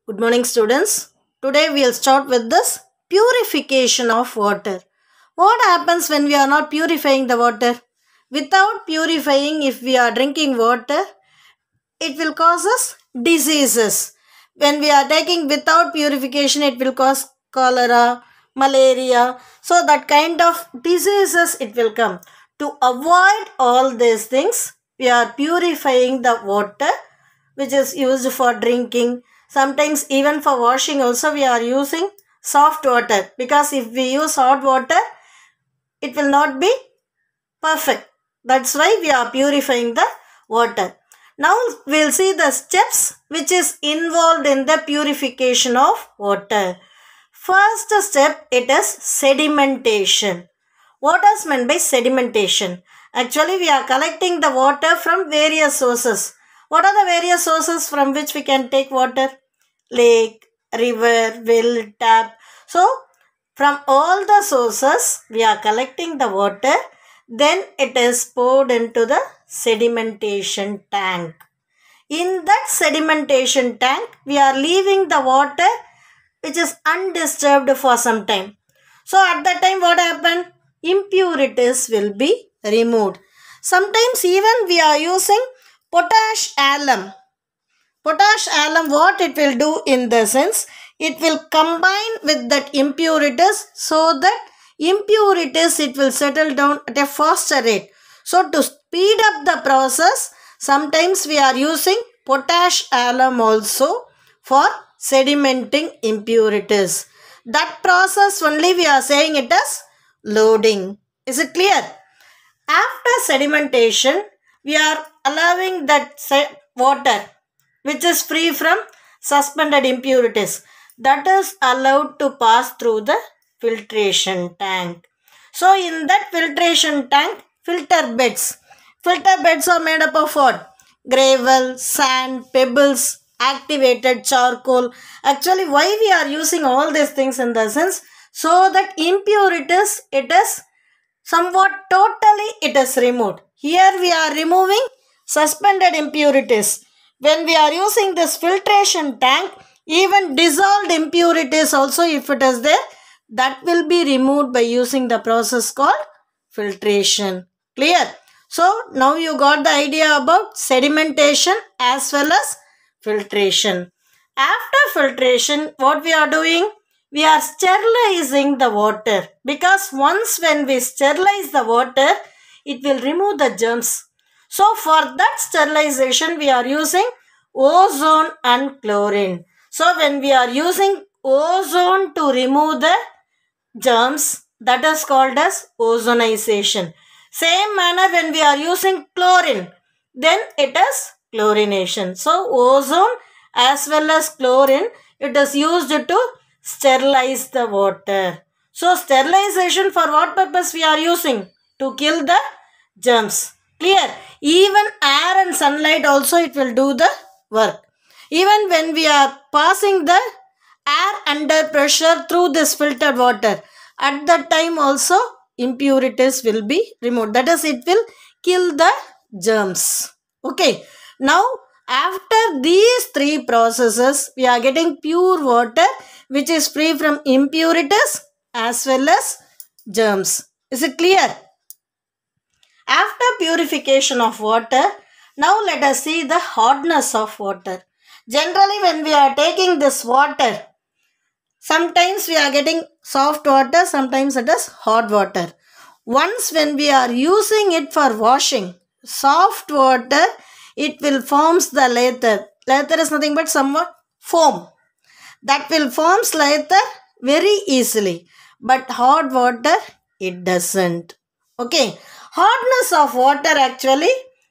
Good morning, students. Today we'll start with this purification of water. What happens when we are not purifying the water? Without purifying, if we are drinking water, it will cause us diseases. When we are taking without purification, it will cause cholera, malaria. So that kind of diseases it will come. To avoid all these things, we are purifying the water which is used for drinking. Sometimes even for washing also we are using soft water, because if we use hot water, it will not be perfect. That's why we are purifying the water. Now we'll see the steps which is involved in the purification of water. First step, it is sedimentation. What is meant by sedimentation? Actually, we are collecting the water from various sources. What are the various sources from which we can take water? Lake, river, well, tap. So, from all the sources, we are collecting the water. Then it is poured into the sedimentation tank. In that sedimentation tank, we are leaving the water which is undisturbed for some time. So at that time what happened? Impurities will be removed. Sometimes even we are using potash alum. Potash alum, what it will do in the sense, it will combine with that impurities, so that impurities it will settle down at a faster rate. So to speed up the process, sometimes we are using potash alum also for sedimenting impurities. That process only we are saying it as loading. Is it clear? After sedimentation, we are allowing that water which is free from suspended impurities, that is allowed to pass through the filtration tank. So in that filtration tank, filter beds are made up of what? Gravel, sand, pebbles, activated charcoal. Actually, why we are using all these things in the sense, so that impurities it is somewhat totally it is removed. Here we are removing suspended impurities. When we are using this filtration tank, even dissolved impurities also, if it is there, that will be removed by using the process called filtration. Clear? So now you got the idea about sedimentation as well as filtration. After filtration, what we are doing? We are sterilizing the water, because once when we sterilize the water, it will remove the germs. So for that sterilization, we are using ozone and chlorine. So when we are using ozone to remove the germs, that is called as ozonization. Same manner when we are using chlorine, then it is chlorination. So ozone as well as chlorine, it is used to sterilize the water. So sterilization for what purpose we are using? To kill the germs. Clear? Even air and sunlight also it will do the work. Even when we are passing the air under pressure through this filtered water, at that time also impurities will be removed. That is, it will kill the germs. Okay. Now after these three processes, we are getting pure water which is free from impurities as well as germs. Is it clear? After purification of water, now let us see the hardness of water. Generally, when we are taking this water, sometimes we are getting soft water, sometimes it is hot water. Once when we are using it for washing, soft water, it will forms the lather. Lather is nothing but somewhat foam. That will forms lather very easily. But hot water, it doesn't. Okay. Hardness of water, actually,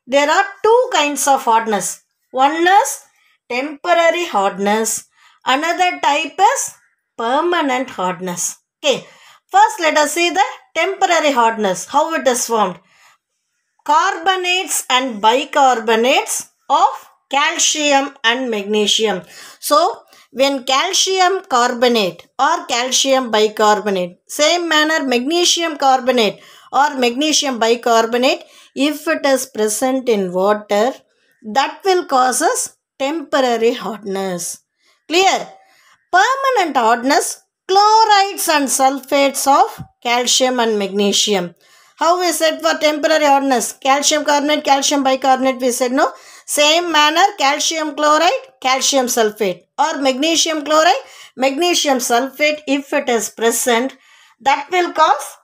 there are two kinds of hardness. One is temporary hardness. Another type is permanent hardness. Okay. First, let us see the temporary hardness. How it is formed. Carbonates and bicarbonates of calcium and magnesium. So, when calcium carbonate or calcium bicarbonate, same manner magnesium carbonate or magnesium bicarbonate, if it is present in water, that will cause us temporary hardness. Clear? Permanent hardness, chlorides and sulfates of calcium and magnesium. How we said for temporary hardness? Calcium carbonate, calcium bicarbonate, we said no. Same manner, calcium chloride, calcium sulfate, or magnesium chloride, magnesium sulfate, if it is present, that will cause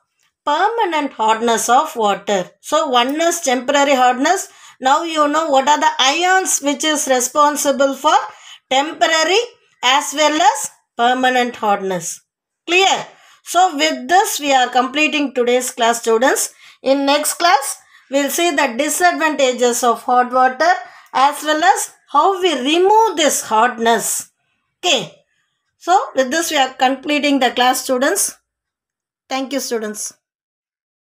permanent hardness of water. So one is temporary hardness. Now you know what are the ions which is responsible for temporary as well as permanent hardness. Clear? So with this we are completing today's class, students. In next class we will see the disadvantages of hot water as well as how we remove this hardness. Okay. So with this we are completing the class, students. Thank you, students.